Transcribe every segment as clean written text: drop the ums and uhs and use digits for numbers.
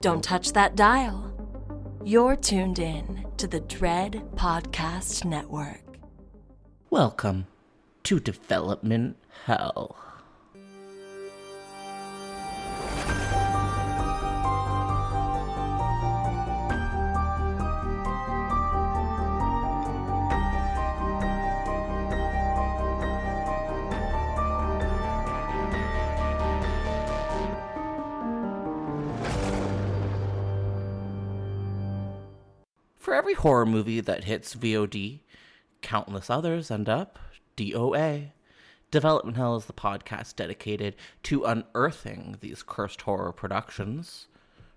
Don't touch that dial. You're tuned in to the Dread Podcast Network. Welcome to Development Hell. For every horror movie that hits V.O.D, countless others end up D.O.A. Development Hell is the podcast dedicated to unearthing these cursed horror productions.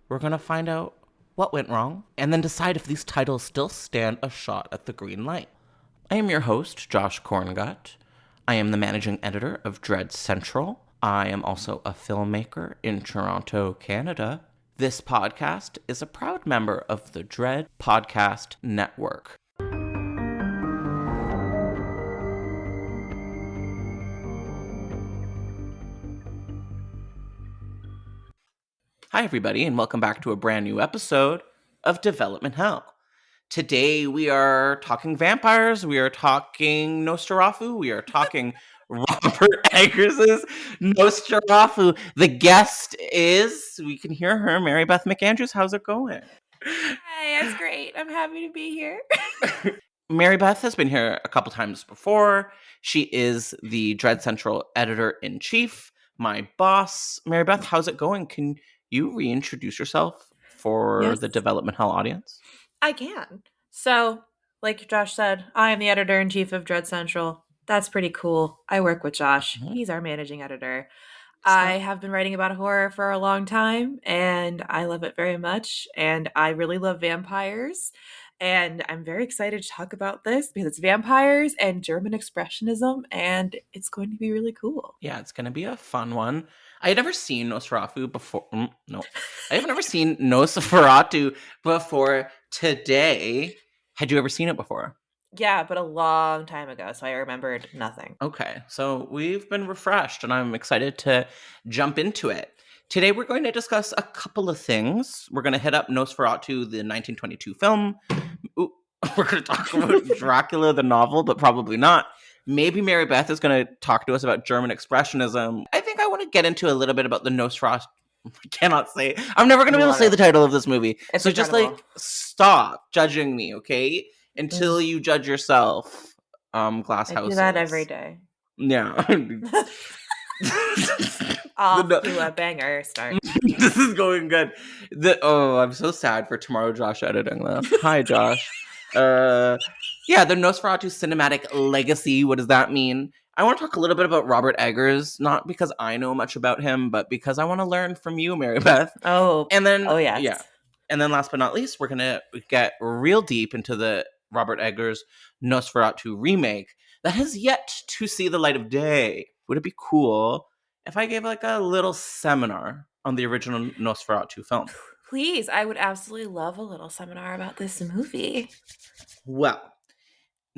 We're going to find out what went wrong, and then decide if these titles still stand a shot at the green light. I am your host, Josh Korngut. I am the managing editor of Dread Central. I am also a filmmaker in Toronto, Canada. This podcast is a proud member of the Dread Podcast Network. Hi, everybody, and welcome back to a brand new episode of Development Hell. Today, we are talking vampires, we are talking Nosferatu, we are talking Robert Eggers' Nosferatu. The guest is, we can hear her, Mary Beth McAndrews. How's it going? Hi, that's great. I'm happy to be here. Mary Beth has been here a couple times before. She is the Dread Central editor-in-chief, my boss. Mary Beth, how's it going? Can you reintroduce yourself for the Development Hell audience? I can. So, like Josh said, I am the editor-in-chief of Dread Central. That's pretty cool. I work with Josh. Mm-hmm. He's our managing editor. I have been writing about horror for a long time, and I love it very much. And I really love vampires. And I'm very excited to talk about this because it's vampires and German Expressionism, and it's going to be really cool. Yeah, it's going to be a fun one. I had never seen Nosferatu before. I have never seen Nosferatu before today. Had you ever seen it before? Yeah, but a long time ago, so I remembered nothing. Okay, so we've been refreshed, and I'm excited to jump into it. Today, we're going to discuss a couple of things. We're going to hit up Nosferatu, the 1922 film. Ooh, we're going to talk about Dracula, the novel, but probably not. Maybe Mary Beth is going to talk to us about German Expressionism. I think I want to get into a little bit about the Nosferatu. I cannot say. I'm never going to be able to say the title of this movie. It's so incredible. Just stop judging me, okay? Until you judge yourself. Glass houses. I do that every day. Yeah. Off to a banger start. This is going good. I'm so sad for tomorrow Josh editing this. Hi, Josh. The Nosferatu cinematic legacy. What does that mean? I want to talk a little bit about Robert Eggers, not because I know much about him, but because I want to learn from you, Mary Beth. And then And then last but not least, we're going to get real deep into the Robert Eggers Nosferatu remake that has yet to see the light of day. Would it be cool if I gave like a little seminar on the original Nosferatu film? Please, I would absolutely love a little seminar about this movie. Well,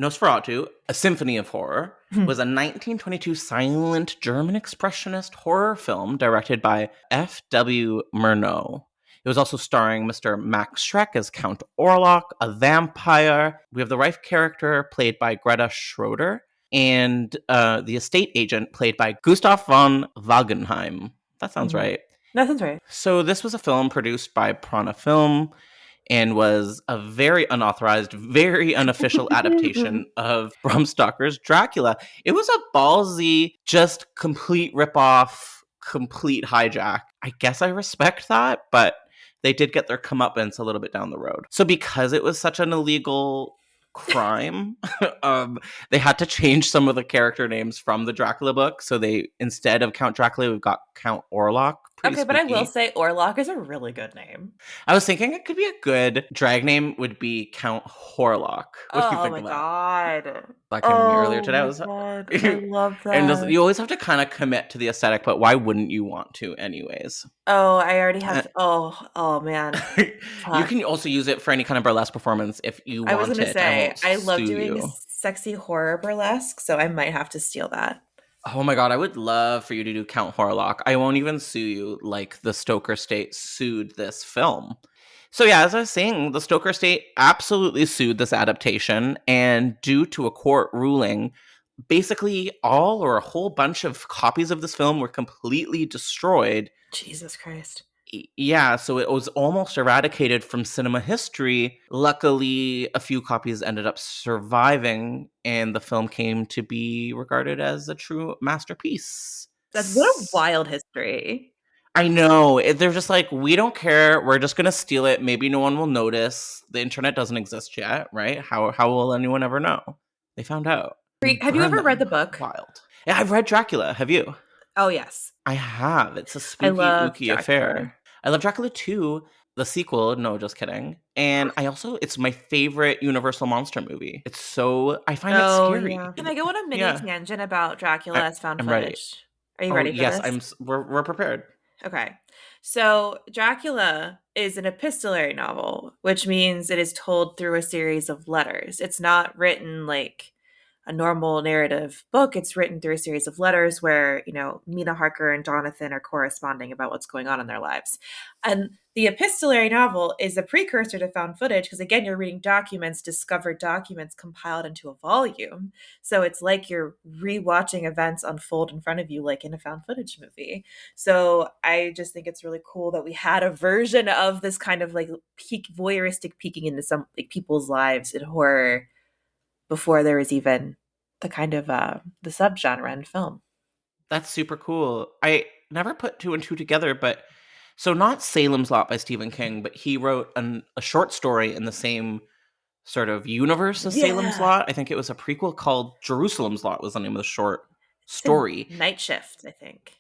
Nosferatu, A Symphony of Horror, was a 1922 silent German expressionist horror film directed by F.W. Murnau. It was also starring Mr. Max Schreck as Count Orlok, a vampire. We have the wife character played by Greta Schroeder, and the estate agent played by Gustav von Wagenheim. That sounds right. That sounds right. So this was a film produced by Prana Film and was a very unauthorized, very unofficial adaptation of Bram Stoker's Dracula. It was a ballsy, just complete ripoff, complete hijack. I guess I respect that, but they did get their comeuppance a little bit down the road. So because it was such an illegal crime, they had to change some of the character names from the Dracula book. So they, instead of Count Dracula, we've got Count Orlok. Okay, but I will say Orlok is a really good name. I was thinking it could be a good drag name would be Count Horlock. What do you think my of that? God. Like earlier today, I love that. And you always have to kind of commit to the aesthetic, but why wouldn't you want to anyways? Oh, I already have. Oh man. You can also use it for any kind of burlesque performance if you want it. I was going to say, I love doing sexy horror burlesque, so I might have to steal that. Oh my god, I would love for you to do Count Horlock. I won't even sue you like the Stoker State sued this film. So yeah, as I was saying, the Stoker State absolutely sued this adaptation, and due to a court ruling, basically all or a whole bunch of copies of this film were completely destroyed. Jesus Christ. Yeah, so it was almost eradicated from cinema history. Luckily, a few copies ended up surviving, and the film came to be regarded as a true masterpiece. That's what a wild history. I know. They're just like, we don't care. We're just going to steal it. Maybe no one will notice. The internet doesn't exist yet, right? How will anyone ever know? They found out. Have you ever read the book? Wild. Yeah, I've read Dracula. Have you? Oh, yes. I have. It's a I spooky, love ooky Dracula. affair. I love Dracula 2, the sequel. No, just kidding. And it's my favorite Universal monster movie. It's so, I find it scary. Yeah. Can I go on a mini tangent about Dracula as found I'm ready. footage? Are you ready for yes, this? We're prepared. Okay. So Dracula is an epistolary novel, which means it is told through a series of letters. It's not written like a normal narrative book. It's written through a series of letters where, Mina Harker and Jonathan are corresponding about what's going on in their lives. And the epistolary novel is a precursor to found footage because, again, you're reading documents, discovered documents compiled into a volume. So it's like you're rewatching events unfold in front of you, like in a found footage movie. So I just think it's really cool that we had a version of this kind of like voyeuristic peeking into some like people's lives in horror before there was even the kind of the subgenre in film. That's super cool. I never put two and two together, but so not Salem's Lot by Stephen King, but he wrote a short story in the same sort of universe as Salem's Lot. I think it was a prequel called Jerusalem's Lot was the name of the short story. Night Shift, I think.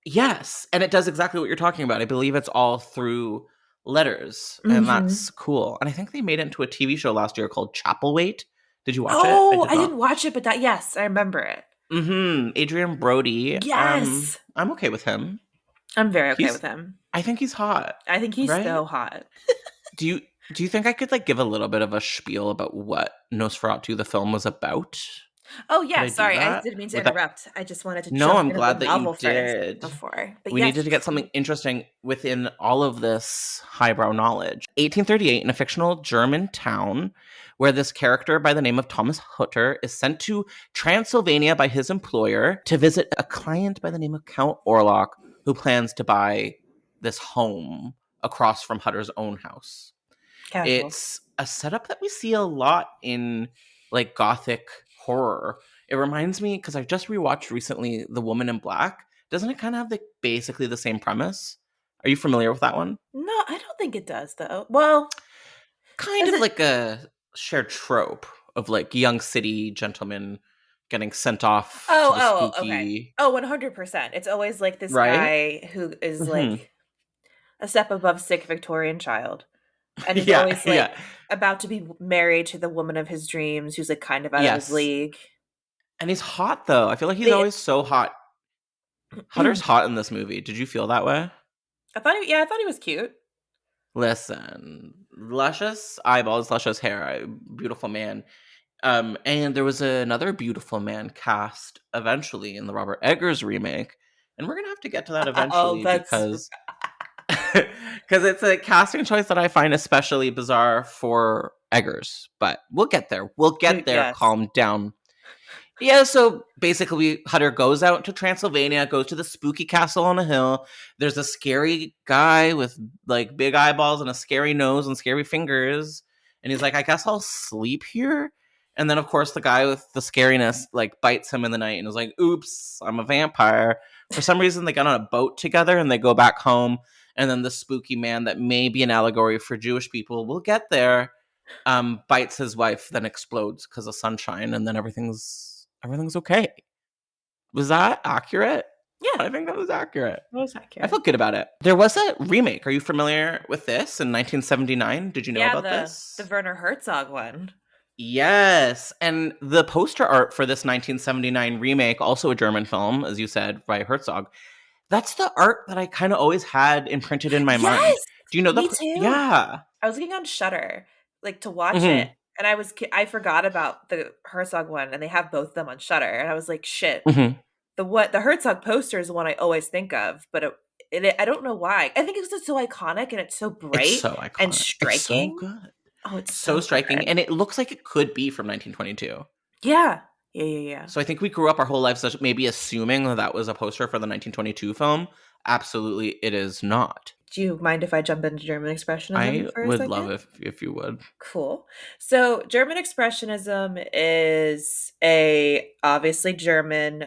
Yes, and it does exactly what you're talking about. I believe it's all through letters, and that's cool. And I think they made it into a TV show last year called Chapelwaite. Did you watch it? Oh, I didn't watch it, but yes, I remember it. Adrian Brody. Yes. I'm okay with him. I'm very okay with him. I think he's hot. I think he's so hot. Do you think I could like give a little bit of a spiel about what Nosferatu the film was about? Oh yeah, sorry, I didn't mean to interrupt. I just wanted to. No, I'm glad that you did. Before, but we needed to get something interesting within all of this highbrow knowledge. 1838, in a fictional German town, where this character by the name of Thomas Hutter is sent to Transylvania by his employer to visit a client by the name of Count Orlok, who plans to buy this home across from Hutter's own house. Casual. It's a setup that we see a lot in like Gothic horror. It reminds me, because I just rewatched recently The Woman in Black. Doesn't it kind of have basically the same premise? Are you familiar with that one? No, I don't think it does, though. Well, kind of like a shared trope of like young city gentlemen getting sent off to the spooky... okay. Oh, 100%. It's always like this guy who is like a step above sick Victorian child. And he's always like about to be married to the woman of his dreams who's like kind of out of his league. And he's hot though. I feel like he's always so hot. Hutter's hot in this movie. Did you feel that way? I thought he was cute. Listen, luscious eyeballs, luscious hair, beautiful man. And there was another beautiful man cast eventually in the Robert Eggers remake. And we're going to have to get to that eventually because it's a casting choice that I find especially bizarre for Eggers. But we'll get there. We'll get there. Yes. Calm down. Yeah, so basically Hutter goes out to Transylvania, goes to the spooky castle on a hill. There's a scary guy with like big eyeballs and a scary nose and scary fingers. And he's like, I guess I'll sleep here. And then, of course, the guy with the scariness like bites him in the night and is like, oops, I'm a vampire. For some reason, they get on a boat together and they go back home. And then the spooky man that may be an allegory for Jewish people, we'll get there, bites his wife, then explodes because of sunshine. And then everything's okay. Was that accurate? Yeah. I think that was accurate. That was accurate. I felt good about it. There was a remake. Are you familiar with this in 1979? Did you know about this? The Werner Herzog one. Yes. And the poster art for this 1979 remake, also a German film, as you said, by Herzog, that's the art that I kind of always had imprinted in my mind. Do you know that? Me too. Yeah. I was looking on Shudder, like to watch it. And I forgot about the Herzog one, and they have both of them on Shudder. And I was like, shit, the Herzog poster is the one I always think of, but I don't know why. I think it's just so iconic and it's so It's bright so and iconic. It's so striking. good. Oh, it's It's so so striking, good. and it looks like it could be from 1922. Yeah. Yeah, yeah, yeah. So I think we grew up our whole lives maybe assuming that was a poster for the 1922 film. Absolutely, it is not. Do you mind if I jump into German Expressionism I for a would love second? if you would. Cool. So German Expressionism is a obviously German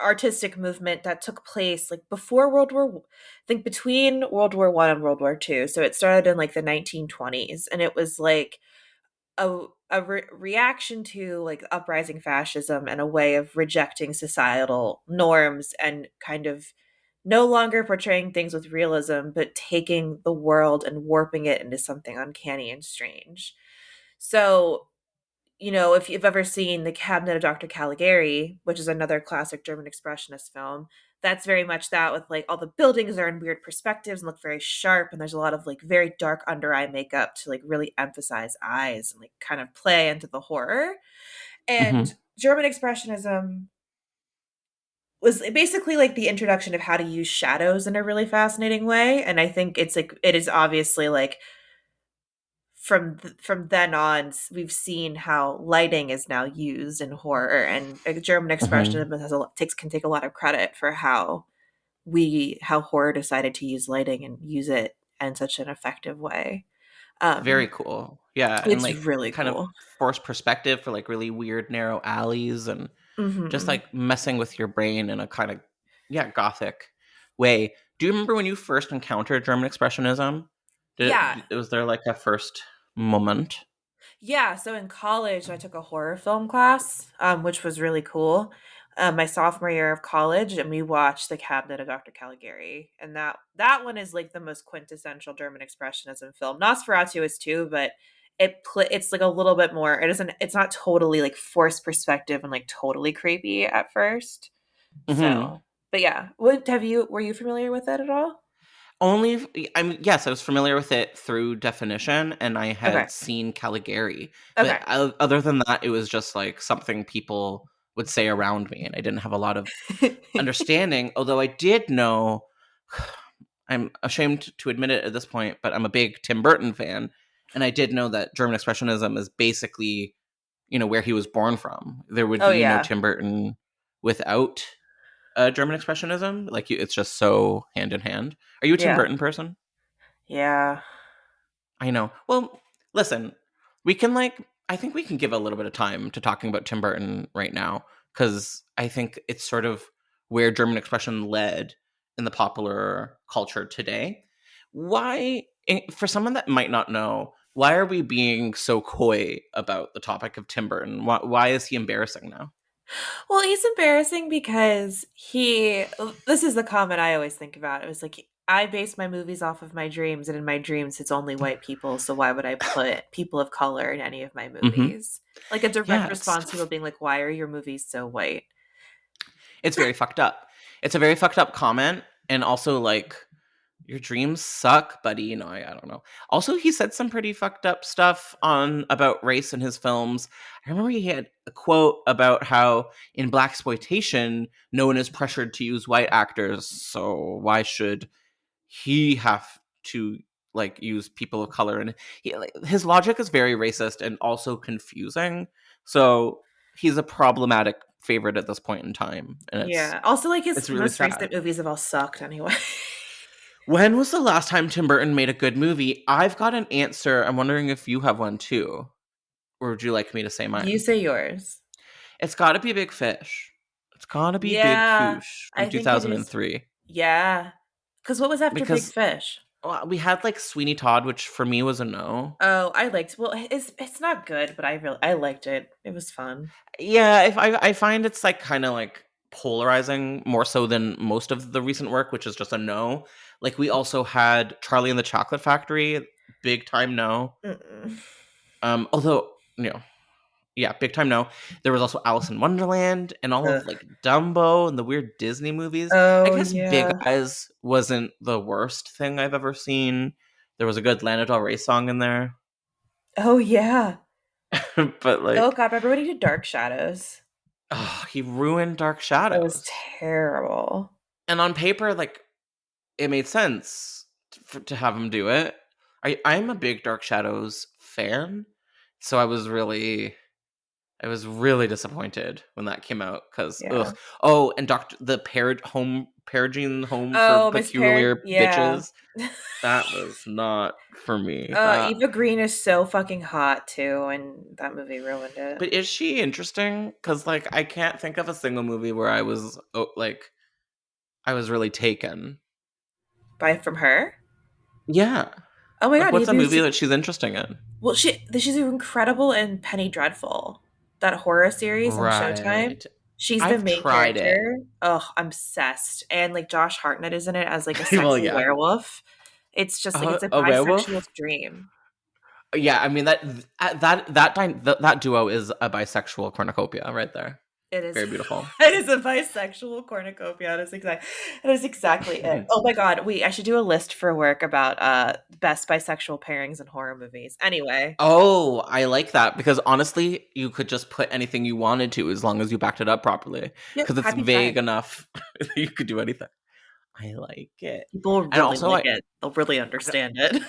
artistic movement that took place like before I think between World War One and World War Two. So it started in like the 1920s, and it was like a reaction to like uprising fascism and a way of rejecting societal norms and kind of no longer portraying things with realism, but taking the world and warping it into something uncanny and strange. So, if you've ever seen The Cabinet of Dr. Caligari, which is another classic German expressionist film, that's very much that, with like all the buildings are in weird perspectives and look very sharp, and there's a lot of like very dark under eye makeup to like really emphasize eyes and like kind of play into the horror. And Hmm. German expressionism was basically like the introduction of how to use shadows in a really fascinating way, and I think it's like it is obviously like from then on we've seen how lighting is now used in horror, and German Hmm. expressionism can take a lot of credit for how horror decided to use lighting and use it in such an effective way. Very um cool. Yeah, and it's like really kind of cool. forced perspective for like really weird narrow alleys and just Hmm. like messing with your brain in a kind of gothic way. Do you remember when you first encountered German expressionism? Yeah. Was there like a first moment? Yeah, so in college, I took a horror film class, which was really cool. My sophomore year of college, and we watched The Cabinet of Dr. Caligari, and that one is like the most quintessential German expressionism film. Nosferatu is too, but it's like a little bit more. It's not totally like forced perspective and like totally creepy at first. Hmm. So, but yeah, were you familiar with it at all? Only, I mean, yes, I was familiar with it through definition, and I Okay. had seen Caligari, but Okay. other than that, it was just like something people would say around me, and I didn't have a lot of understanding. Although I did know, I'm ashamed to admit it at this point, but I'm a big Tim Burton fan, and I did know that German Expressionism is basically, where he was born from. There would Oh be no yeah. Tim Burton without German Expressionism. Like, it's just so hand in hand. Are you a Tim Yeah. Burton person? Yeah. I know. Well, listen, we can I think we can give a little bit of time to talking about Tim Burton right now because I think it's sort of where German expression led in the popular culture today. For someone that might not know, why are we being so coy about the topic of Tim Burton? Why is he embarrassing now? Well, he's embarrassing because this is the comment I always think about. It was like, I base my movies off of my dreams, and in my dreams, it's only white people. So why would I put people of color in any of my Hmm. movies? Like a direct Yeah, response to people being like, why are your movies so white? it's very fucked up. It's a very fucked up comment, and also like your dreams suck, buddy. I don't know. Also, he said some pretty fucked up stuff on about race in his films. I remember he had a quote about how in black exploitation, no one is pressured to use white actors, so why should he have to like use people of color? And his logic is very racist and also confusing. So he's a problematic favorite at this point in time, and Yeah. Also, like his it's really most sad. recent movies have all sucked anyway. When was the last time Tim Burton made a good movie? I've got an answer. I'm wondering if you have one too. Or would you like me to say You mine? say yours. It's got to be Big Fish. It's got to be Big Yeah, Fish from I think it is. 2003. Yeah. Because what was after Big Because Fish? we had like Sweeney Todd, which for me was a no. Oh, I liked. Well, it's not good, but I liked it. It was fun. Yeah, if I find it's like kind of like polarizing more so than most of the recent work, which is just a no. Like we also had Charlie and the Chocolate Factory, big time no. Mm-mm. Although yeah, big time no. There was also Alice in Wonderland and all of Ugh. like Dumbo and the weird Disney movies. I Oh guess Big yeah. Eyes wasn't the worst thing I've ever seen. There was a good Lana Del Rey song in there, Oh yeah. but Oh like, god, remember when he did Dark Shadows? Oh, he ruined Dark It was Shadows. terrible. And on paper, like, it made sense to have him do it. I'm a big Dark Shadows fan, so I was really disappointed when that came out because Yeah. and the Perigene home for Oh, Miss Perry. peculiar Yeah. bitches. That was not for me. That, Eva Green is so fucking hot too, and that movie ruined it. but is she interesting? Because like I can't think of a single movie where I was really taken. From her? Yeah. Oh my Like, god, what's a Eva. movie that she's interesting in? Well, she's incredible in Penny Dreadful, that horror series on Showtime. Right. She's the I've main tried it. character. Oh, I'm obsessed. And like Josh Hartnett is in it as like a Well, sexy yeah. werewolf. It's just like it's a A werewolf? bisexual's dream. Yeah, I mean that duo is a bisexual cornucopia right there. It is Very beautiful. It is a bisexual cornucopia. That is exactly it. Oh my god, I should do a list for work about best bisexual pairings in horror movies. Anyway. Oh, I like that because honestly, you could just put anything you wanted to as long as you backed it up properly. Yep, Because it's happy vague trying. enough that you could do anything. I like it. People And really also, like it. They'll really understand it.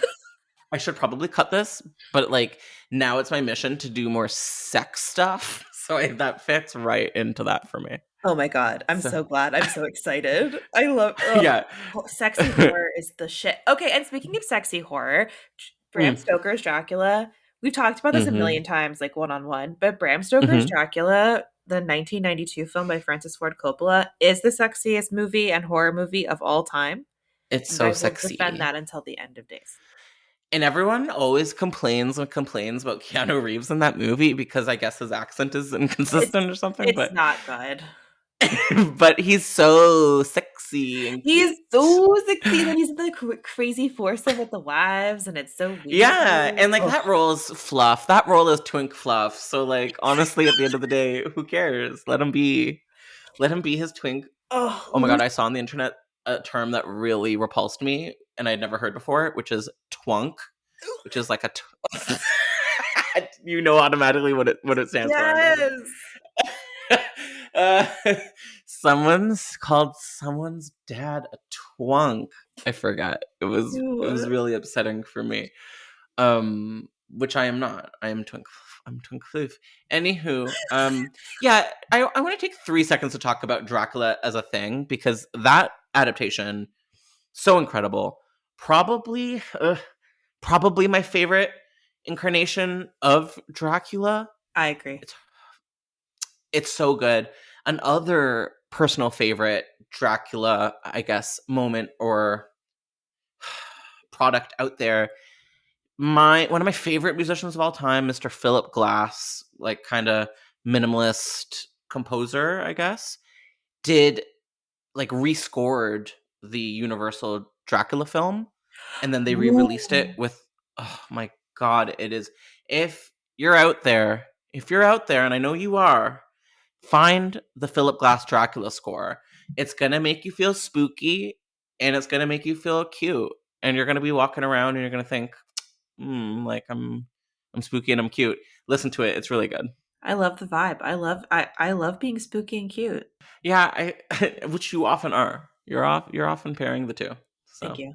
I should probably cut this, but like now it's my mission to do more sex stuff. So that fits right into that for me. Oh my god, I'm so glad. I'm so excited. I love Yeah. Sexy horror is the shit. Okay, and speaking of sexy horror, Bram Stoker's Dracula. We've talked about this a million times, like one-on-one, but Bram Stoker's Dracula, the 1992 film by Francis Ford Coppola, is the sexiest movie and horror movie of all time. It's And so I will sexy. defend that until the end of days. And everyone always complains about Keanu Reeves in that movie because I guess his accent is inconsistent or something. It's not good. But he's so sexy and he's cute. so sexy. And he's the crazy foursome with the wives, and it's so weird. Yeah, and like that role is fluff. That role is twink fluff. So like honestly, at the end of the day, who cares? Let him be his twink. Oh my god, I saw on the internet a term that really repulsed me and I'd never heard before, which is twunk, which is like a you know automatically what it stands for. Someone's called someone's dad a twunk. I forgot. It was really upsetting for me. Which I am not. I'm twink floof. Anywho, yeah, I want to take 3 seconds to talk about Dracula as a thing because that adaptation, so incredible. Probably my favorite incarnation of Dracula. I agree. It's so good. Another personal favorite Dracula, I guess, moment or product out there. One of my favorite musicians of all time, Mr. Philip Glass, like kind of minimalist composer, I guess, did like rescored the Universal Dracula film, and then they re-released it with, oh my god, it is. If you're out there, and I know you are, find the Philip Glass Dracula score. It's gonna make you feel spooky, and it's gonna make you feel cute, and you're gonna be walking around and you're gonna think, like I'm spooky and I'm cute. Listen to it; it's really good. I love the vibe. I love being spooky and cute. Yeah, which you often are. You're often pairing the two. So. Thank you.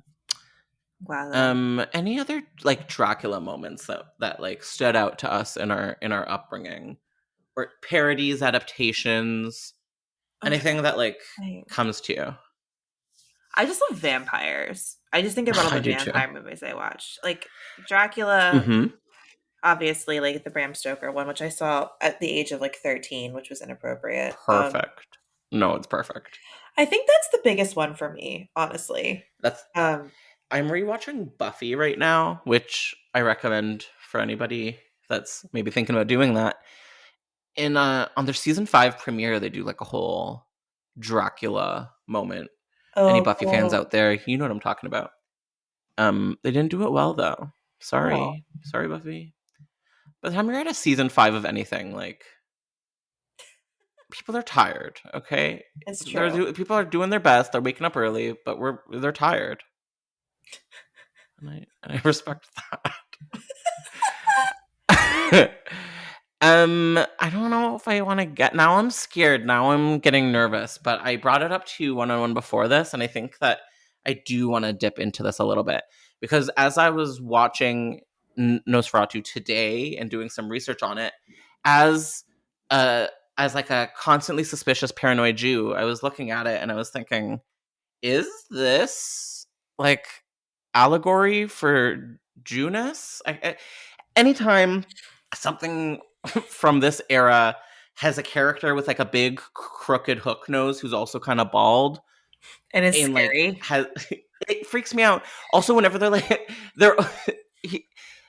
Wow. Any other like Dracula moments that like stood out to us in our upbringing, or parodies, adaptations, anything that like comes to you? I just love vampires. I just think about all the vampire movies I watched, like Dracula. Obviously, like the Bram Stoker one, which I saw at the age of like 13, which was inappropriate. Perfect. No, it's perfect. I think that's the biggest one for me, honestly. That's I'm rewatching Buffy right now, which I recommend for anybody that's maybe thinking about doing that. And on their season 5 premiere, they do like a whole Dracula moment. Any Buffy fans out there, you know what I'm talking about. They didn't do it well though. Sorry, Buffy. By the time you're at a season 5 of anything, like people are tired. Okay, it's true. People are doing their best. They're waking up early, but they're tired. And I respect that. I don't know if I want to get. Now I'm scared. Now I'm getting nervous. But I brought it up to you one-on-one before this, and I think that I do want to dip into this a little bit because as I was watching Nosferatu today and doing some research on it, as uh as like a constantly suspicious paranoid Jew, I was looking at it and I was thinking, is this like allegory for Jewness? Anytime something from this era has a character with like a big crooked hook nose who's also kind of bald And it's and like scary. has it freaks me out. Also, whenever they're he,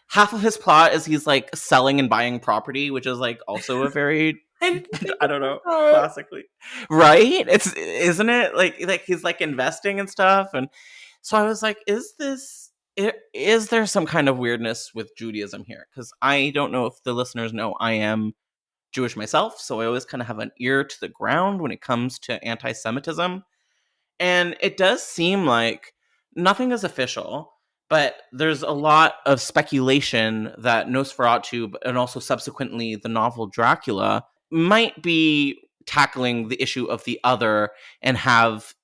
half of his plot is he's like selling and buying property, which is like also a very I didn't think I don't know, about that. classically, right? It's isn't it like he's like investing and stuff, and so I was like, is there some kind of weirdness with Judaism here? Because I don't know if the listeners know I am Jewish myself, so I always kind of have an ear to the ground when it comes to anti-Semitism. And it does seem like nothing is official, but there's a lot of speculation that Nosferatu and also subsequently the novel Dracula might be tackling the issue of the other and have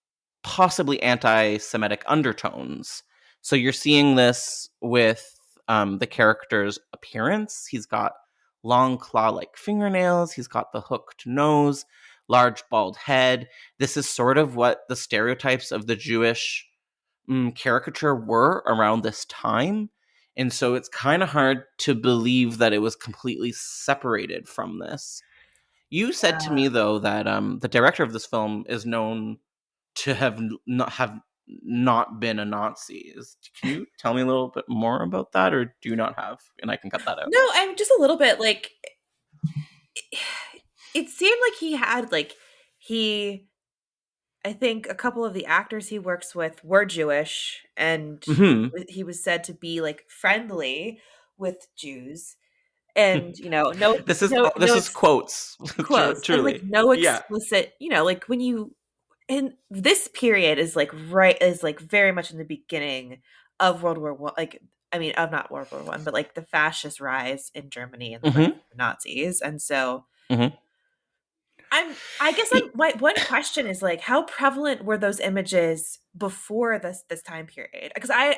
possibly anti-Semitic undertones. So you're seeing this with the character's appearance. He's got long claw-like fingernails. He's got the hooked nose, large bald head. This is sort of what the stereotypes of the Jewish caricature were around this time. And so it's kind of hard to believe that it was completely separated from this. You said to me, though, that the director of this film is known to have not been a Nazi. Can you tell me a little bit more about that, or do you not have? And I can cut that out. No, I'm just a little bit like it seemed like he had like I think a couple of the actors he works with were Jewish, and Mm-hmm. he was said to be like friendly with Jews, and no, This is no, this no is quotes, close, and like truly. no Yeah. explicit, like when you, and this period is like very much in the beginning of World War One, like I mean, of not World War One, but like the fascist rise in Germany and the rise Mm-hmm. of the Nazis, and so Mm-hmm. I guess my one question is like, how prevalent were those images before this time period? Because I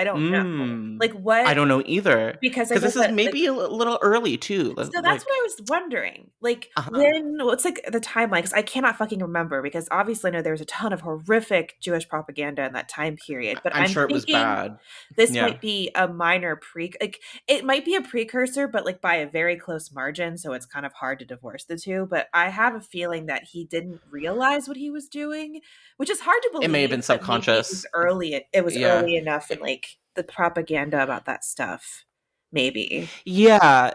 don't know. Like I what, don't know either because I because know this is that like, maybe a little early too. so that's Like, what I was wondering. Like uh-huh. what's like the timeline? Because I cannot fucking remember, because obviously I know there was a ton of horrific Jewish propaganda in that time period. But I'm I'm sure it was thinking bad. this Yeah. might be a minor like it might be a precursor, but like by a very close margin. So it's kind of hard to divorce the two. But I have a feeling that he didn't realize what he was doing, which is hard to It may have believe. been But maybe it was subconscious. early. It was Yeah. early enough, and like the propaganda about that stuff, maybe. Yeah,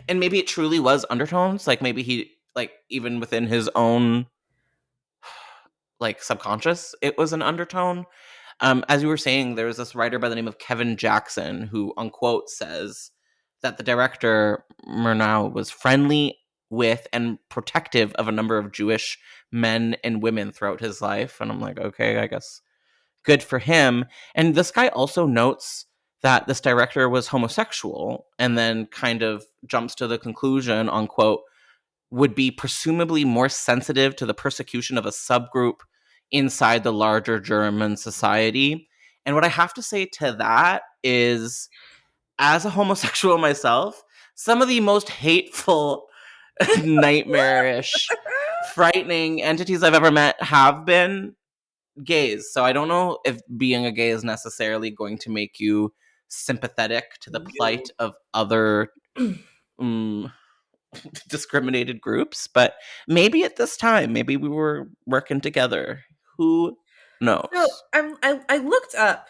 and maybe it truly was undertones. Like maybe he like even within his own like subconscious, it was an undertone. As you were saying, there was this writer by the name of Kevin Jackson who, unquote, says that the director Murnau was friendly with and protective of a number of Jewish men and women throughout his life. And I'm like, okay, I guess good for him. And this guy also notes that this director was homosexual and then kind of jumps to the conclusion, unquote, would be presumably more sensitive to the persecution of a subgroup inside the larger German society. And what I have to say to that is, as a homosexual myself, some of the most hateful, nightmarish, frightening entities I've ever met have been gays. So I don't know if being a gay is necessarily going to make you sympathetic to the plight of other um, discriminated groups, but maybe at this time, maybe we were working together. Who So knows? I looked up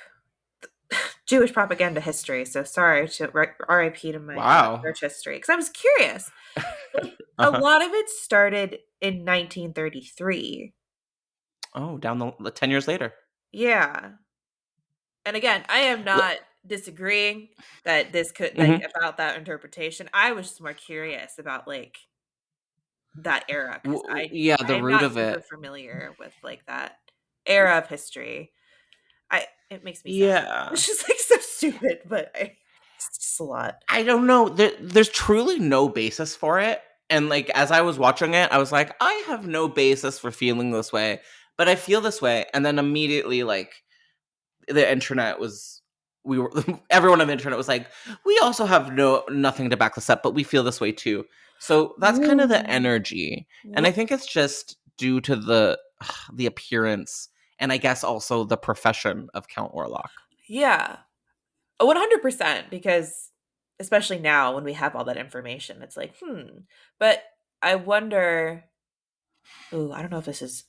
Jewish propaganda history. So sorry to RIP to my Wow. church history, because I was curious. Like, a Uh-huh. lot of it started in 1933. Oh, down the 10 years later. Yeah. And again, I am L- not disagreeing that this could like mhm. about that interpretation. I was just more curious about like that era, because Yeah, I the am root not of super it. familiar with like that era of history. It makes me sad. Yeah. It's just like so stupid, but It's a lot. I don't know. There's truly no basis for it. And like as I was watching it, I was like, I have no basis for feeling this way, but I feel this way. And then immediately, like the internet was, we were everyone on the internet was like, we also have nothing to back this up, but we feel this way too. So that's kind of the Ooh. energy, and I think it's just due to the appearance, and I guess also the profession of Count Orlok. Yeah. 100%, because especially now when we have all that information, it's like, But I wonder, I don't know if this is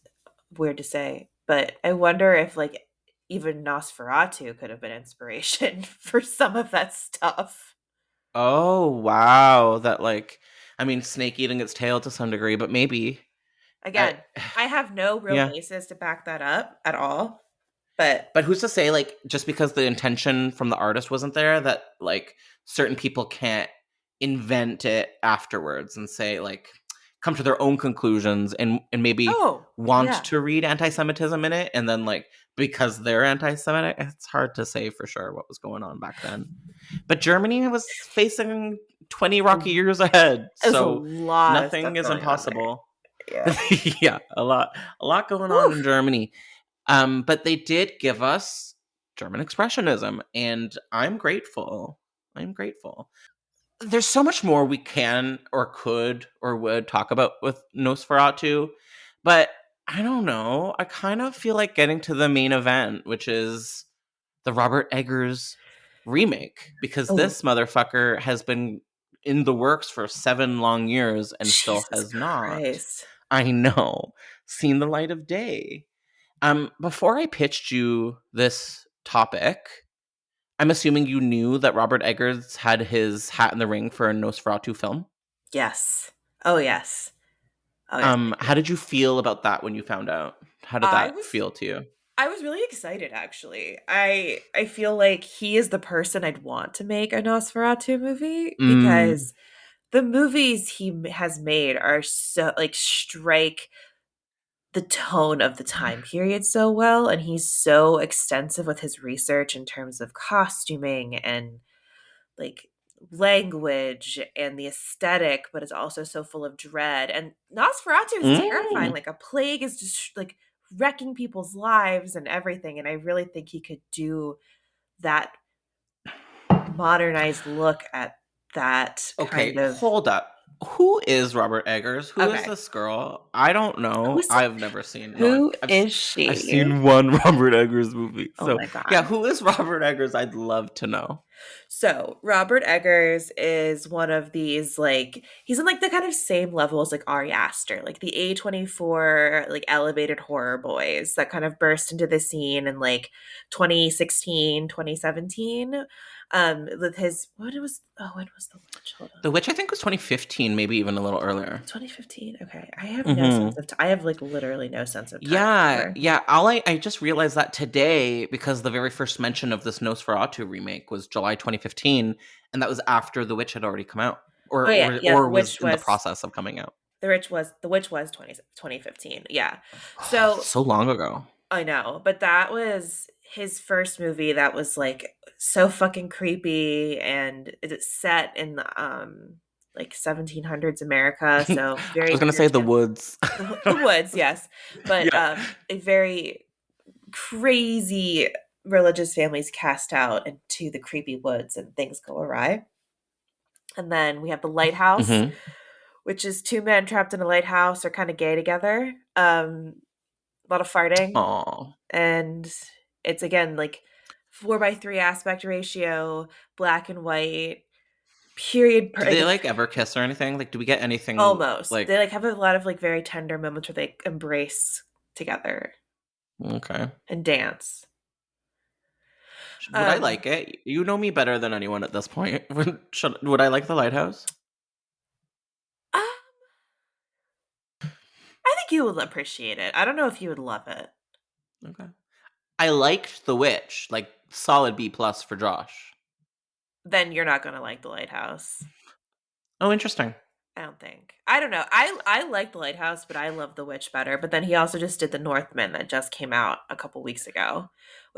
weird to say, but I wonder if like even Nosferatu could have been inspiration for some of that stuff. Oh wow, that like, I mean, snake eating its tail to some degree, but maybe I, Again, I have no real yeah. basis to back that up at all, but But who's to say, like, just because the intention from the artist wasn't there, that like certain people can't invent it afterwards and say like come to their own conclusions and maybe want yeah. to read anti-Semitism in it, and then like because they're anti-Semitic, it's hard to say for sure what was going on back then. But Germany was facing 20 rocky years ahead, There's a so lot of stuff nothing is going on there. impossible. Yeah. Yeah, a lot going on in Germany. But they did give us German Expressionism, and I'm grateful. I'm grateful. There's so much more we can or could or would talk about with Nosferatu, but I don't know. I kind of feel like getting to the main event, which is the Robert Eggers remake, because Oh, this motherfucker has been in the works for 7 long years and still Jesus has not, Christ. I know, seen the light of day. Before I pitched you this topic, I'm assuming you knew that Robert Eggers had his hat in the ring for a Nosferatu film. Yes. Oh, yes. Oh, yes. How did you feel about that when you found out? How did I that was feel to you? I was really excited, actually. I feel like he is the person I'd want to make a Nosferatu movie, Mm. because the movies he has made are so like strike the tone of the time period so well, and he's so extensive with his research in terms of costuming and like language and the aesthetic, but it's also so full of dread. And Nosferatu is terrifying. Mm. Like a plague is just like wrecking people's lives and everything. And I really think he could do that modernized look at that Okay, kind of. hold up. Who is Robert Eggers? Who is Okay. this girl? I don't know. Who's I've never seen. No, who I've is I've she? seen one Robert Eggers movie. Oh So my god. yeah, who is Robert Eggers? I'd love to know. So Robert Eggers is one of these, like, he's in like the kind of same level as like Ari Aster, like the A24 like elevated horror boys that kind of burst into the scene in like 2016, 2017. With his when was the witch? Hold on. The Witch, I think, was 2015, maybe even a little earlier. 2015. Okay. I have no Hmm. sense of I have like literally no sense of time Yeah, anymore. yeah. I just realized that today because the very first mention of this Nosferatu remake was July 2015, and that was after The Witch had already come out, Oh yeah, yeah, or was in the process of coming out. the witch was 2015. Yeah. So So long ago. I know, but that was his first movie that was like so fucking creepy, and it's set in the like 1700s America, so I very was gonna say the Puritan. woods. The woods, yes, but Yeah. a very crazy religious families cast out into the creepy woods and things go awry. And then we have the lighthouse, Hmm. which is two men trapped in a lighthouse are kind of gay together. A lot of farting, Oh, and it's again like 4:3 aspect ratio, black and white, period. do they like ever kiss or anything? Like, do we get anything Almost. They like? like have a lot of like very tender moments where they embrace together Okay. and dance. Would I Um, like it? You know me better than anyone at this point. Would I like the lighthouse? uh, I think you will appreciate it. I don't know if you would love it. Okay. I liked The Witch, like solid B plus for Josh. Then you're not gonna like the lighthouse. Oh, interesting. I don't think. I don't know. I like the lighthouse, but I love the witch better. But then he also just did the Northman that just came out a couple weeks ago,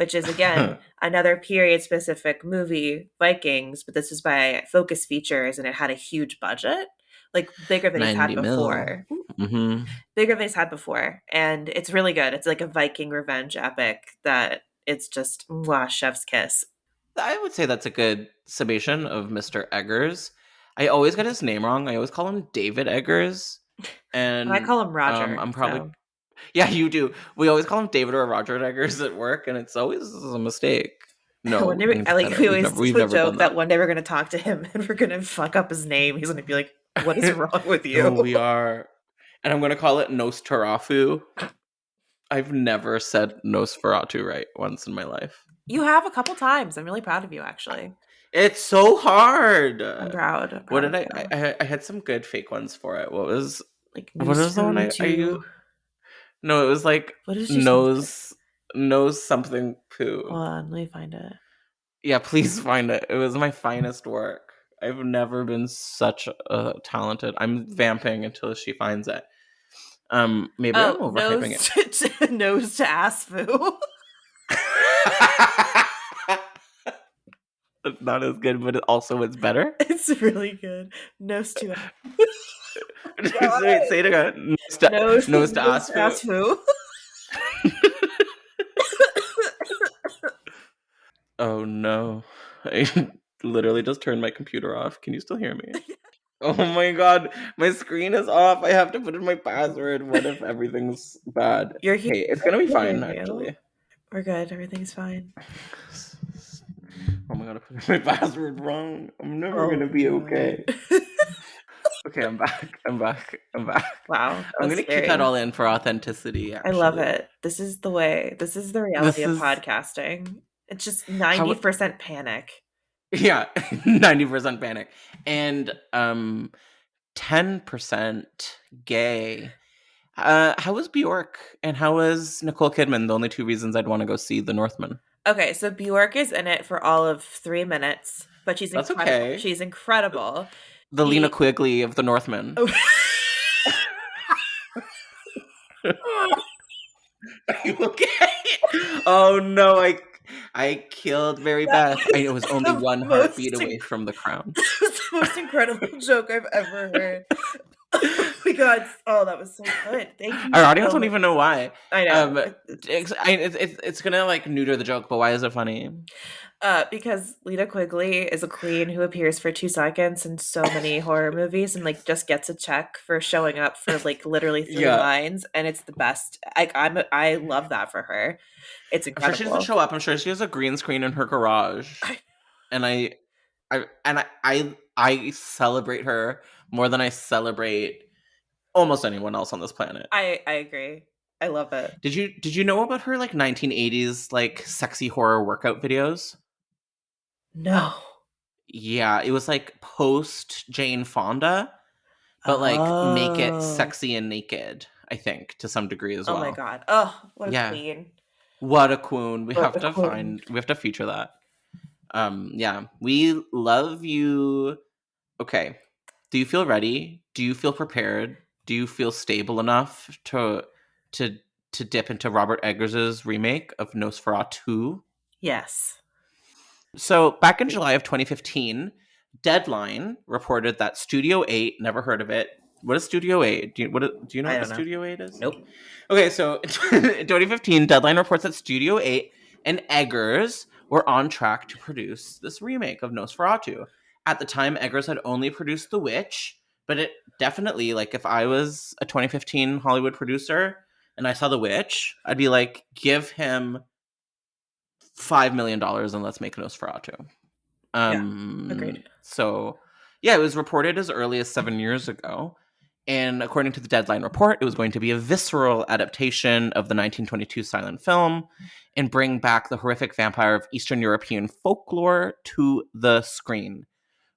which is, again, another period-specific movie, Vikings, but this is by Focus Features, and it had a huge budget, like bigger than he's had 90 mil. before. Mm-hmm. Bigger than he's had before, and it's really good. It's like a Viking revenge epic that it's just, mwah, chef's kiss. I would say that's a good summation of Mr. Eggers. I always get his name wrong. I always call him David Eggers. And I call him Roger. I'm probably so. Yeah, you do. We always call him David or Roger Eggers at work, and it's always a mistake. No, One day we always we've never joke done that one day we're going to talk to him and we're going to fuck up his name. He's going to be like, "What is wrong with you?" No, we are, and I'm going to call it Nosferatu. I've never said Nosferatu right once in my life. You have a couple times. I'm really proud of you, actually. It's so hard. I'm proud. What did I had some good fake ones for it. What was what was the one I used? No, it was like nose something poo. Hold on, let me find it. Yeah, please find it. It was my finest work. I've never been such a talented. I'm vamping until she finds it. Maybe I'm overhyping it. Nose to ass foo. Not as good, but it's better. It's really good. Nose to ass. Wait, say it again. Nose to ass foo. Oh no. I literally just turned my computer off. Can you still hear me? Oh my god, my screen is off. I have to put in my password. What if everything's bad? You're here. Hey, it's gonna be fine, actually. We're good. Everything's fine. Oh my god, I put in my password wrong. I'm never gonna be okay. Okay, I'm back. Wow. I'm gonna keep that all in for authenticity, actually. I love it. This is the way. This is the reality of podcasting. It's just 90% panic. Yeah, 90% panic. And 10% gay. How was Bjork and how was Nicole Kidman? The only two reasons I'd want to go see The Northman. Okay, so Bjork is in it for all of 3 minutes, but she's incredible. Okay. She's incredible. The Lena Quigley of The Northman. Oh. Are you okay? Oh no, I killed Mary Beth. I was only one heartbeat away from the crown. That was the most incredible joke I've ever heard. Oh my god! Oh, that was so good. Thank you. Our audience don't even know why. I know. It's gonna like neuter the joke, but why is it funny? Because Lena Quigley is a queen who appears for 2 seconds in so many horror movies and like just gets a check for showing up for like literally 3 lines, and it's the best. I love that for her. It's incredible. I'm sure she doesn't show up. I'm sure she has a green screen in her garage, and I celebrate her more than I celebrate almost anyone else on this planet. I agree. I love it. Did you know about her like 1980s like sexy horror workout videos? No. Yeah, it was like post Jane Fonda, but like make it sexy and naked, I think, to some degree as well. Oh my god. Oh, what a queen. What a queen. We have to feature that. Yeah, we love you. Okay. Do you feel ready? Do you feel prepared? Do you feel stable enough to dip into Robert Eggers' remake of Nosferatu? Yes. So back in July of 2015, Deadline reported that Studio 8, never heard of it. What is Studio 8? Do you know what Studio 8 is? Nope. Okay, so in 2015, Deadline reports that Studio 8 and Eggers were on track to produce this remake of Nosferatu. At the time, Eggers had only produced The Witch, but it definitely, like, if I was a 2015 Hollywood producer and I saw The Witch, I'd be like, give him $5 million and let's make Nosferatu. Agreed. So, yeah, it was reported as early as 7 years ago. And according to the Deadline report, it was going to be a visceral adaptation of the 1922 silent film and bring back the horrific vampire of Eastern European folklore to the screen.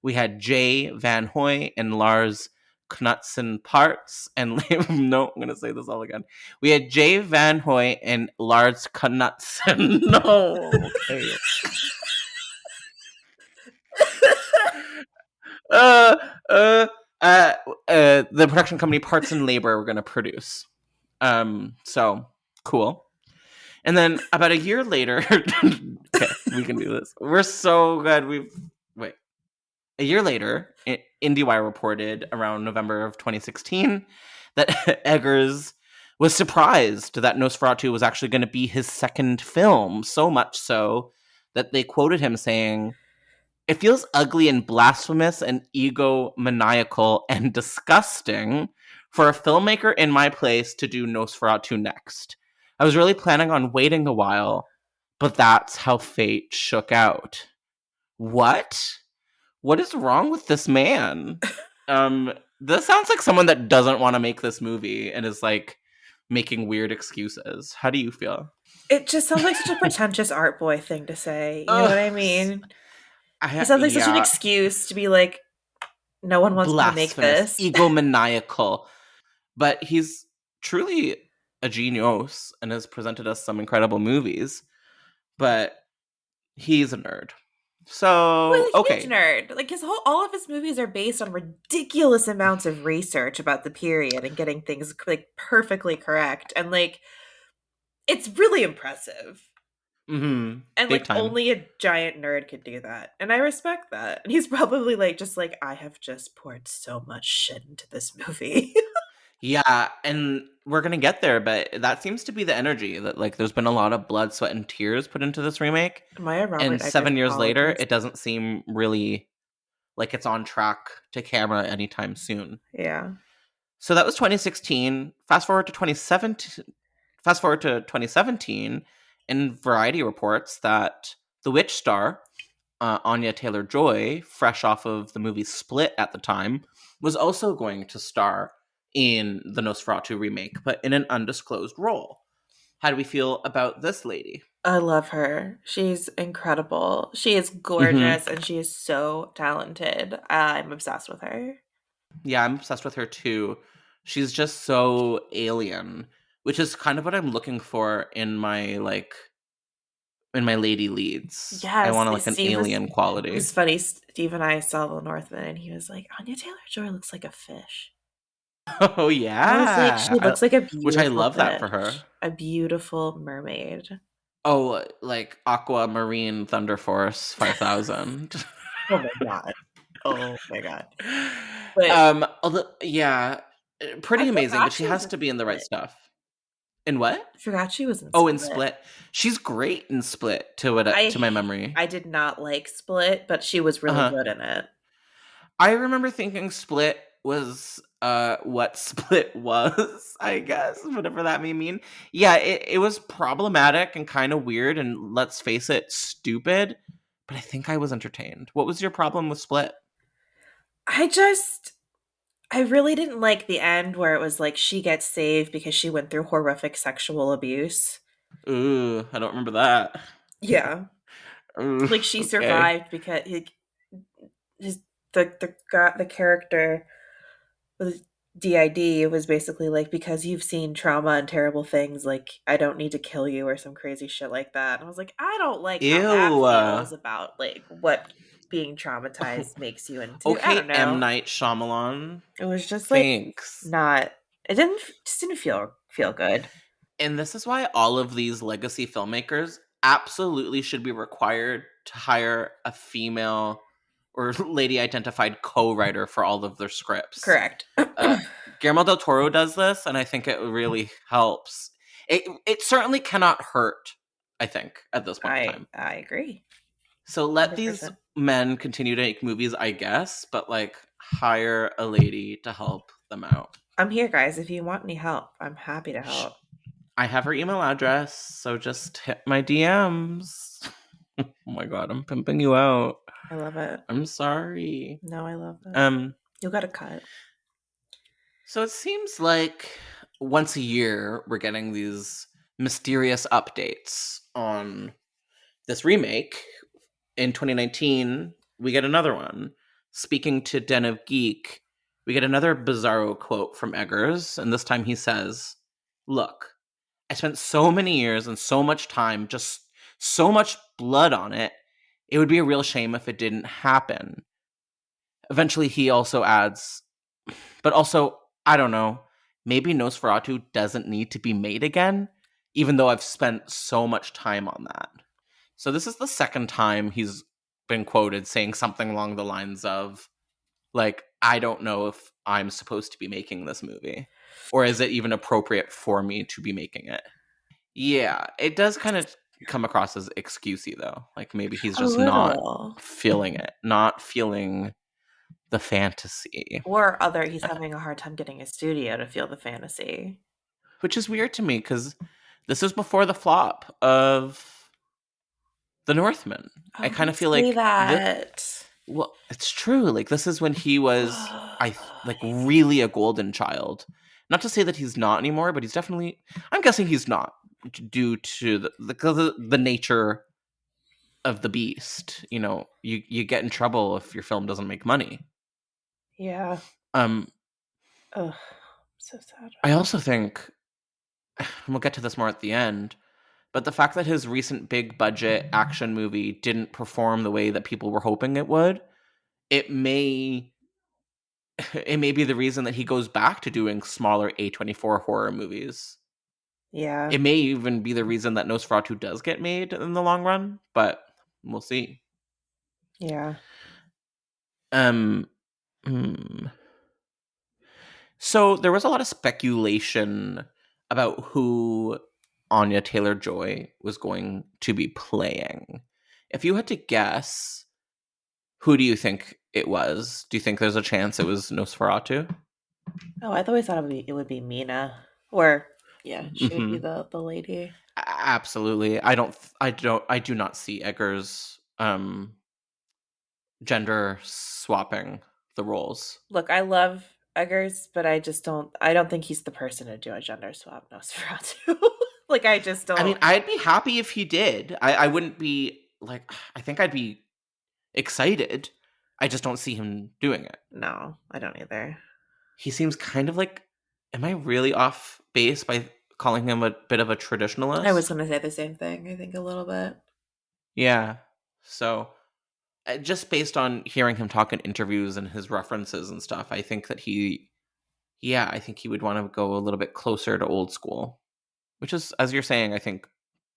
We had Jay Van Hoy and Lars Knutson Parts and no, I'm gonna say this all again. We had Jay Van Hoy and Lars Knutson. No, okay. The production company Parts and Labor were gonna produce. So cool. And then about a year later, okay, we can do this. We're so good. Wait. A year later, IndieWire reported around November of 2016 that Eggers was surprised that Nosferatu was actually going to be his second film, so much so that they quoted him saying, "It feels ugly and blasphemous and egomaniacal and disgusting for a filmmaker in my place to do Nosferatu next. I was really planning on waiting a while, but that's how fate shook out." What? What is wrong with this man? This sounds like someone that doesn't want to make this movie and is like making weird excuses. How do you feel? It just sounds like such a pretentious art boy thing to say. You know what I mean? It sounds like such an excuse to be like, no one wants me to make this. Egomaniacal. But he's truly a genius and has presented us some incredible movies. But he's a nerd. So, well, a huge nerd. Like all of his movies are based on ridiculous amounts of research about the period and getting things like perfectly correct, and like it's really impressive. Mm-hmm. And Big like time. only a giant nerd could do that, and I respect that. And he's probably like just like, I have just poured so much shit into this movie. Yeah, and we're gonna get there, but that seems to be the energy that like there's been a lot of blood, sweat, and tears put into this remake. Maya Robert And Eggers 7 years later, apologies. it doesn't seem really like it's on track to camera anytime soon. Yeah. So that was 2016. Fast forward to 2017, and Variety reports that the Witch star, Anya Taylor-Joy, fresh off of the movie Split at the time, was also going to star in the Nosferatu remake, but in an undisclosed role. How do we feel about this lady? I love her. She's incredible. She is gorgeous and she is so talented. I'm obsessed with her. Yeah, I'm obsessed with her too. She's just so alien, which is kind of what I'm looking for in my lady leads. Yes, I want like an alien quality. It was funny. Steve and I saw The Northman, and he was like, Anya Taylor-Joy looks like a fish. Oh yeah, I was like, she looks like a beautiful which I love fish. that for her. A beautiful mermaid. Oh, like Aquamarine Thunder Force 5000. Oh my god. Oh my god. But, although, yeah, pretty amazing, but she has to be in the right stuff. In what? I forgot she was in Split. Oh, in Split. She's great in Split, to my memory. I did not like Split, but she was really good in it. I remember thinking Split was what Split was, I guess, whatever that may mean. Yeah, it was problematic and kind of weird and, let's face it, stupid, but I think I was entertained. What was your problem with Split? I really didn't like the end where it was like she gets saved because she went through horrific sexual abuse. Ooh, I don't remember that. Yeah. Ooh, like she survived because the character with D.I.D. was basically like, because you've seen trauma and terrible things, like I don't need to kill you or some crazy shit like that. And I was like, I don't like how that feels about like what being traumatized makes you into. Okay, I don't know. M. Night Shyamalan. It was just Thanks. like not. It didn't feel good. And this is why all of these legacy filmmakers absolutely should be required to hire a female or lady identified co-writer for all of their scripts. Correct. Guillermo del Toro does this, and I think it really helps. It certainly cannot hurt, I think, at this point in time. I agree. So let 100%. These men continue to make movies, I guess, but like hire a lady to help them out. I'm here, guys. If you want any help, I'm happy to help. I have her email address, so just hit my DMs. Oh my god, I'm pimping you out. I love it. I'm sorry. No, I love it. You got to cut. So it seems like once a year we're getting these mysterious updates on this remake. In 2019, we get another one. Speaking to Den of Geek, we get another bizarro quote from Eggers, and this time he says, "Look, I spent so many years and so much time, just so much blood on it. It would be a real shame if it didn't happen." Eventually, he also adds, "But also, I don't know, maybe Nosferatu doesn't need to be made again. even though I've spent so much time on that. So this is the second time he's been quoted saying something along the lines of, like, I don't know if I'm supposed to be making this movie, or is it even appropriate for me to be making it? Yeah, it does kind of come across as excusey, though. Like, maybe he's A just not little. feeling it, not feeling the fantasy. Or he's having a hard time getting a studio to feel the fantasy. Which is weird to me, because this is before the flop of The Northman. I kind of feel like that. well, it's true. Like, this is when he was, really a golden child. Not to say that he's not anymore, but he's definitely. I'm guessing he's not, due to the nature of the beast. You know, you get in trouble if your film doesn't make money. Yeah. Um. Ugh, so sad. I also think, and we'll get to this more at the end, but the fact that his recent big budget action movie didn't perform the way that people were hoping it would, it may be the reason that he goes back to doing smaller A24 horror movies. Yeah. It may even be the reason that Nosferatu does get made in the long run, but we'll see. Yeah. So there was a lot of speculation about who Anya Taylor-Joy was going to be playing. If you had to guess, who do you think it was? Do you think there's a chance it was Nosferatu? Oh, I always thought it would be Mina. Or she would be the lady. Absolutely. I do not see Eggers gender swapping the roles. Look, I love Eggers, but I don't think he's the person to do a gender swap Nosferatu. Like, I just don't. I mean, I'd be happy if he did. I wouldn't be like, I think I'd be excited. I just don't see him doing it. No, I don't either. He seems kind of like, am I really off base by calling him a bit of a traditionalist? I was going to say the same thing, I think, a little bit. Yeah. So, just based on hearing him talk in interviews and his references and stuff, I think that I think he would want to go a little bit closer to old school, which is, as you're saying, I think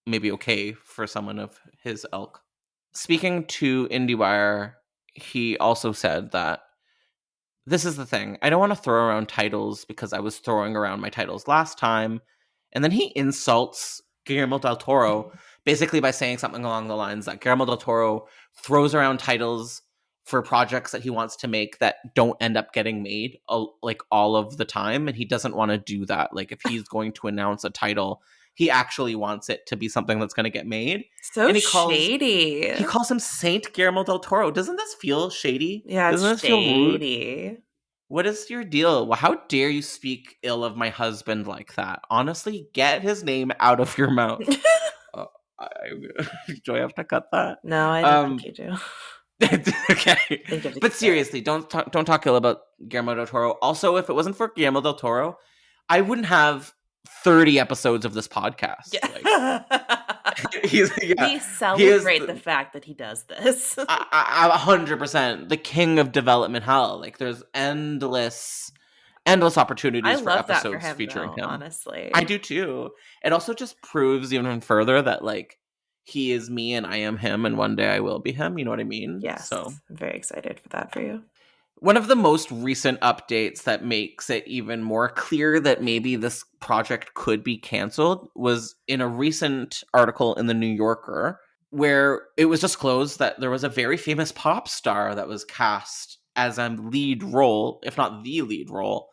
maybe okay for someone of his ilk. Speaking to IndieWire, he also said that this is the thing. I don't want to throw around titles because I was throwing around my titles last time. And then he insults Guillermo del Toro basically by saying something along the lines that Guillermo del Toro throws around titles for projects that he wants to make that don't end up getting made like all of the time. And he doesn't want to do that. Like, if he's going to announce a title, he actually wants it to be something that's going to get made. So shady. He calls him Saint Guillermo del Toro. Doesn't this feel shady? Yeah, doesn't this feel rude? What is your deal? Well, how dare you speak ill of my husband like that? Honestly, get his name out of your mouth. Do I have to cut that? No, I don't think you do. Okay, but seriously, don't talk ill about Guillermo del Toro. Also, if it wasn't for Guillermo del Toro, I wouldn't have 30 episodes of this podcast. Yeah. We celebrate the fact that he does this. 100%. The king of development hell. Like, there's endless opportunities for episodes for him, featuring him. Honestly, I do too. It also just proves even further that, like, he is me and I am him, and one day I will be him. You know what I mean? Yes. So I'm very excited for that for you. One of the most recent updates that makes it even more clear that maybe this project could be canceled was in a recent article in the New Yorker, where it was disclosed that there was a very famous pop star that was cast as a lead role, if not the lead role,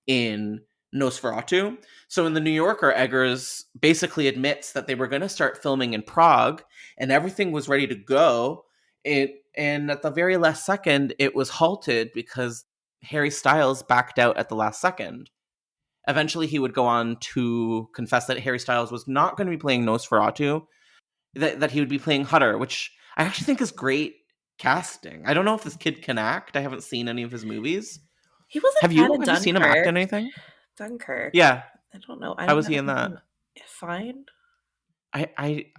in Nosferatu. So in the New Yorker, Eggers basically admits that they were going to start filming in Prague and everything was ready to go. And at the very last second, it was halted because Harry Styles backed out at the last second. Eventually, he would go on to confess that Harry Styles was not going to be playing Nosferatu, that he would be playing Hutter, which I actually think is great casting. I don't know if this kid can act. I haven't seen any of his movies. He wasn't. Have you seen him act in anything? Dunkirk. Yeah. I don't know. How was he in that? Fine.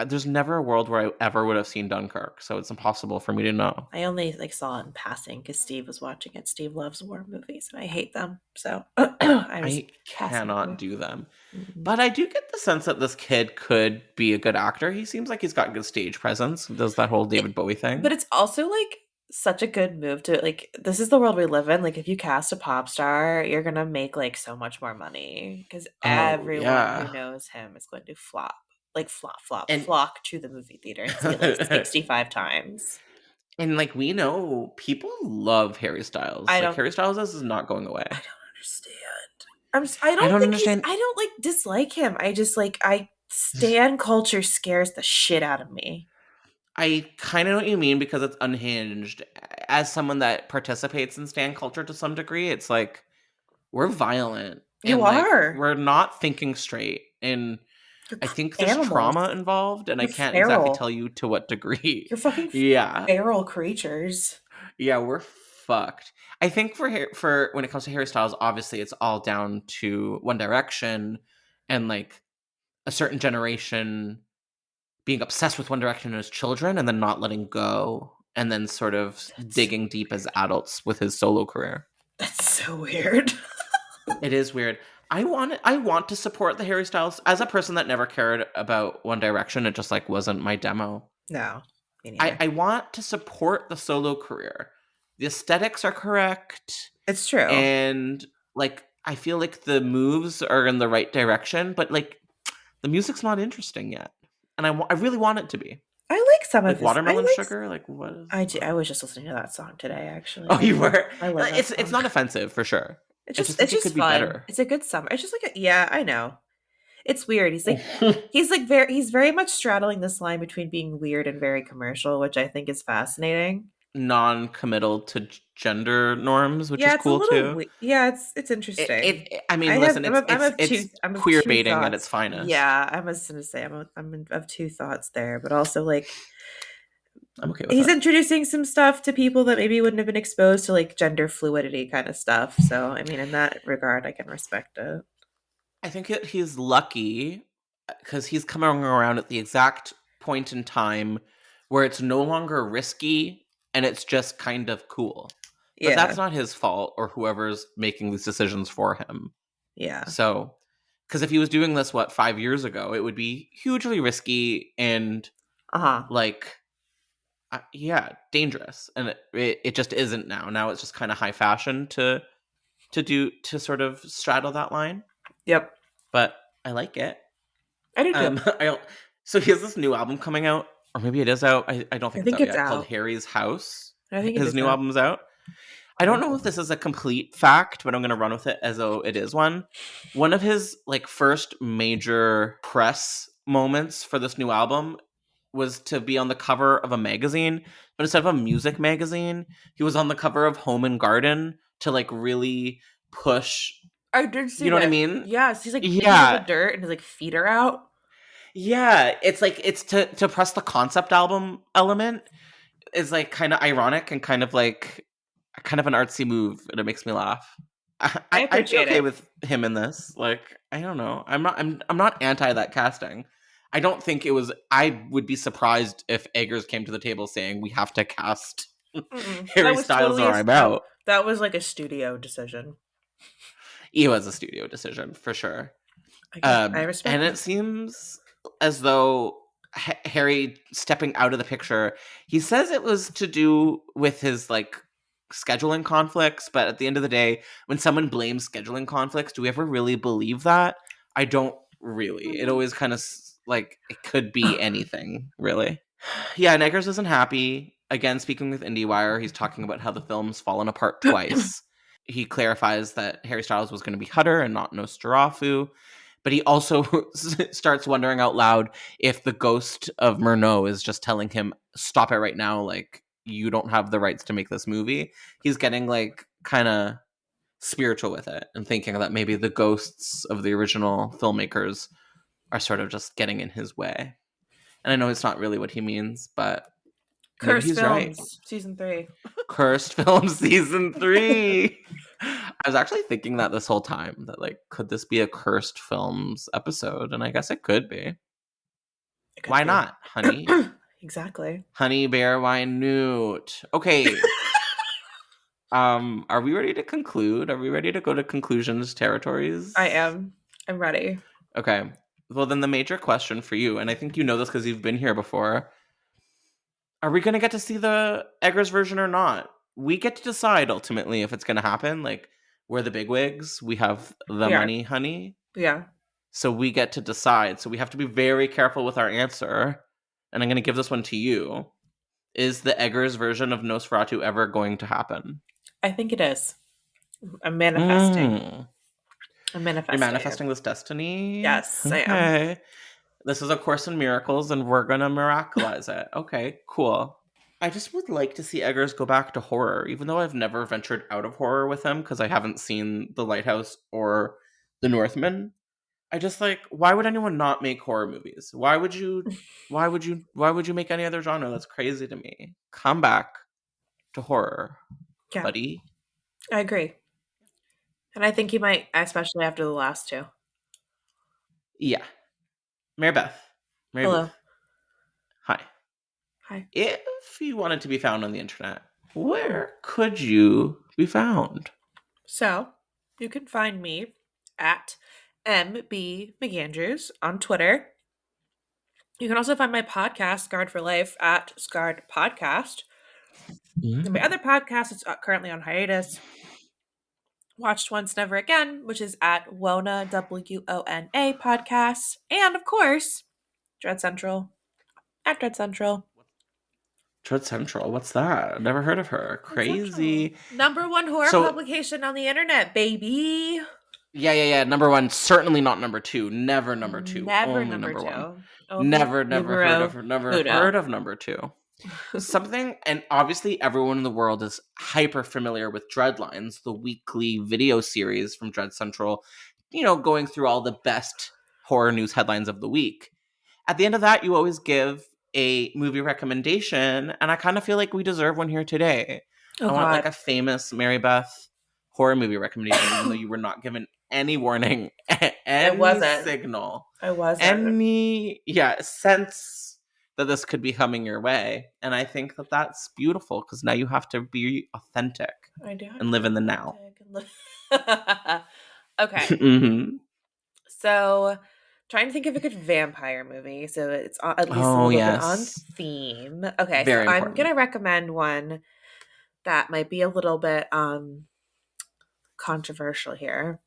There's never a world where I ever would have seen Dunkirk, so it's impossible for me to know. I only saw it in passing because Steve was watching it. Steve loves war movies, and I hate them, so I was I passing cannot through. do them. Mm-mm. But I do get the sense that this kid could be a good actor. He seems like he's got good stage presence. He does that whole David Bowie thing. But it's also such a good move to this is the world we live in. If you cast a pop star, you're gonna make so much more money because Oh, everyone who yeah. knows him is going to flop. Flop, And flock to the movie theater and see it 65 times. and we know people love Harry Styles. I don't Harry Styles is not going away. I don't understand. I I don't don't think understand. I don't dislike him. I just stan culture scares the shit out of me. I kind of know what you mean because it's unhinged. As someone that participates in stan culture to some degree, it's we're violent. You And are. we're not thinking straight. And You're I think there's animals. trauma involved, and You're I can't feral. exactly tell you to what degree. You're fucking Yeah. feral creatures. Yeah, we're fucked. I think for when it comes to Harry Styles, obviously it's all down to One Direction and a certain generation being obsessed with One Direction as children and then not letting go and then sort of digging deep as adults with his solo career. That's so weird. It is weird. I want to support the Harry Styles as a person that never cared about One Direction. It just wasn't my demo. No. Me neither. I want to support the solo career. The aesthetics are correct. It's true. And I feel the moves are in the right direction, but the music's not interesting yet. And I really want it to be. I like some of his Watermelon Sugar. What is I was just listening to that song today, actually. Oh, you were? I love that it's not offensive for sure. It's just it could be fun. better. It's a good summer. It's just yeah, I know. It's weird. He's he's very much straddling this line between being weird and very commercial, which I think is fascinating. Non-committal to gender norms, which is cool too. Yeah, it's interesting. It's queer baiting at its finest. Yeah, I was gonna say I'm of two thoughts there, but also I'm okay with he's that. introducing some stuff to people that maybe wouldn't have been exposed to gender fluidity kind of stuff. So I mean, in that regard, I can respect it. I think he's lucky because he's coming around at the exact point in time where it's no longer risky and it's just kind of cool. But that's not his fault or whoever's making these decisions for him. Yeah. So, because if he was doing this, 5 years ago, it would be hugely risky and dangerous. And it just isn't now. Now it's just kind of high fashion to sort of straddle that line. Yep. But I like it. I do too. So he has this new album coming out, or maybe it is out. I don't think it's out yet. Called Harry's House. I think his new album's out. I don't know if this is a complete fact, but I'm going to run with it as though it is one. One of his first major press moments for this new album was to be on the cover of a magazine, but instead of a music magazine, he was on the cover of Home and Garden to really push. I did see. You know what I mean? Yes, he's digging in the dirt and his feet are out. Yeah, it's it's to press the concept album element is kind of ironic and kind of an artsy move, and it makes me laugh. I'd be okay with him in this. I don't know. I'm not anti that casting. I don't think it was. I would be surprised if Eggers came to the table saying we have to cast Harry Styles or I'm out. That was a studio decision. It was a studio decision for sure. I respect. And it seems as though Harry stepping out of the picture, he says it was to do with his scheduling conflicts, but at the end of the day, when someone blames scheduling conflicts, do we ever really believe that? I don't really. It always kind of it could be anything, really. Yeah, and Eggers isn't happy. Again, speaking with IndieWire, he's talking about how the film's fallen apart twice. He clarifies that Harry Styles was going to be Hutter and not Nosferatu. But he also starts wondering out loud if the ghost of Murnau is just telling him, stop it right now, you don't have the rights to make this movie. He's getting kind of spiritual with it and thinking that maybe the ghosts of the original filmmakers are sort of just getting in his way. And I know it's not really what he means, but Cursed he's Films, right. Season 3. Cursed Films Season 3. I was actually thinking that this whole time, that could this be a Cursed Films episode? And I guess it could be. Why not, honey? Exactly. Honey bear wine newt. Okay. Are we ready to conclude? Are we ready to go to conclusions territories? I am. I'm ready. Okay. Well, then the major question for you, and I think you know this because you've been here before, are we going to get to see the Eggers version or not? We get to decide ultimately if it's going to happen. Like, we're the bigwigs. We have the money, honey. Yeah. So we get to decide. So we have to be very careful with our answer. And I'm going to give this one to you. Is the Eggers version of Nosferatu ever going to happen? I think it is. I'm manifesting. I'm manifesting. You're manifesting this destiny? Yes, okay. I am. This is A Course in Miracles, and we're going to miracleize it. Okay, cool. I just would like to see Eggers go back to horror, even though I've never ventured out of horror with him because I haven't seen The Lighthouse or The Northman. I just why would anyone not make horror movies? Why would you make any other genre? That's crazy to me. Come back to horror, buddy. I agree. And I think he might, especially after the last two. Yeah. Mary Beth. Hello. Beth. Hi. Hi. If you wanted to be found on the internet, where could you be found? So, you can find me at MB McAndrews on Twitter. You can also find my podcast, Scarred for Life, at Scarred Podcast. And my other podcast is currently on hiatus, Watched Once, Never Again, which is at Wona, WONA Podcast. And, of course, Dread Central, at Dread Central. Dread Central, what's that? Never heard of her. Crazy. Number one horror publication on the internet, baby. Yeah. Number one, certainly not number two. Never number two. Never only number two. One. Only never heard of number two. Something, and obviously everyone in the world is hyper familiar with Dreadlines, the weekly video series from Dread Central, going through all the best horror news headlines of the week. At the end of that, you always give a movie recommendation, and I kind of feel like we deserve one here today. I want a famous Mary Beth horror movie recommendation, even though you were not given any warning, any signal. I wasn't. Any sense that this could be coming your way. And I think that that's beautiful, because now you have to be authentic. I do. And live in the now. Okay. Mm-hmm. So, trying to think of a good vampire movie, so it's at least a little bit on theme. Okay, Very so important. I'm gonna recommend one that might be a little bit controversial here.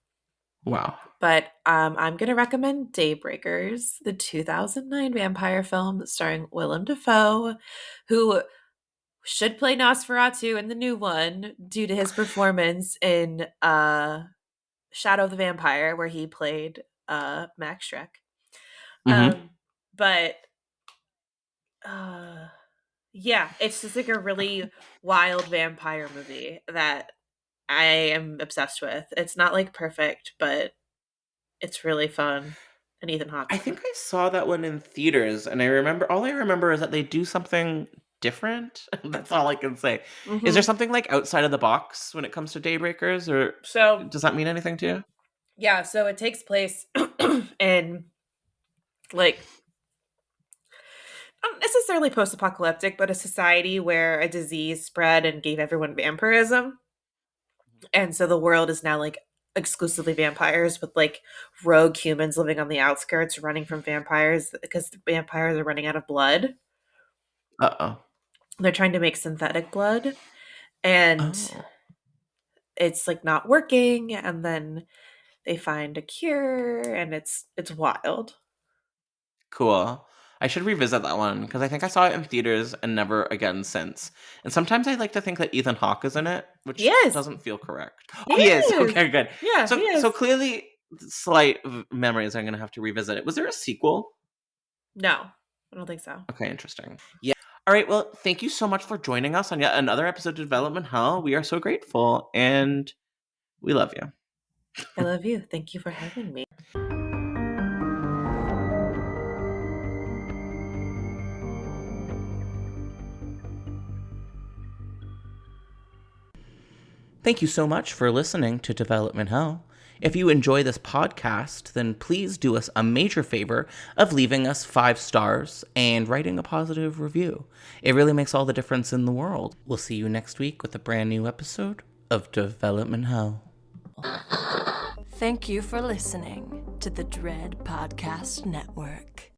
Wow. But I'm gonna recommend Daybreakers, the 2009 vampire film starring Willem Dafoe, who should play Nosferatu in the new one due to his performance in Shadow of the Vampire, where he played Max Schreck. But it's just a really wild vampire movie that I am obsessed with. It's not perfect, but it's really fun. And Ethan Hawke. I think I saw that one in theaters, and all I remember is that they do something different. That's all I can say. Mm-hmm. Is there something outside of the box when it comes to Daybreakers, or does that mean anything to you? Yeah, so it takes place in not necessarily post-apocalyptic, but a society where a disease spread and gave everyone vampirism. And so the world is now exclusively vampires, with rogue humans living on the outskirts running from vampires because the vampires are running out of blood. Uh-oh. They're trying to make synthetic blood, and it's not working, and then they find a cure, and it's wild. Cool. I should revisit that one, because I think I saw it in theaters and never again since. And sometimes I like to think that Ethan Hawke is in it, which doesn't feel correct. He is. Okay, good. Yeah, so clearly, slight memories, I'm going to have to revisit it. Was there a sequel? No, I don't think so. Okay, interesting. Yeah. All right, well, thank you so much for joining us on yet another episode of Development Hell. We are so grateful, and we love you. I love you. Thank you for having me. Thank you so much for listening to Development Hell. If you enjoy this podcast, then please do us a major favor of leaving us 5 stars and writing a positive review. It really makes all the difference in the world. We'll see you next week with a brand new episode of Development Hell. Thank you for listening to the Dread Podcast Network.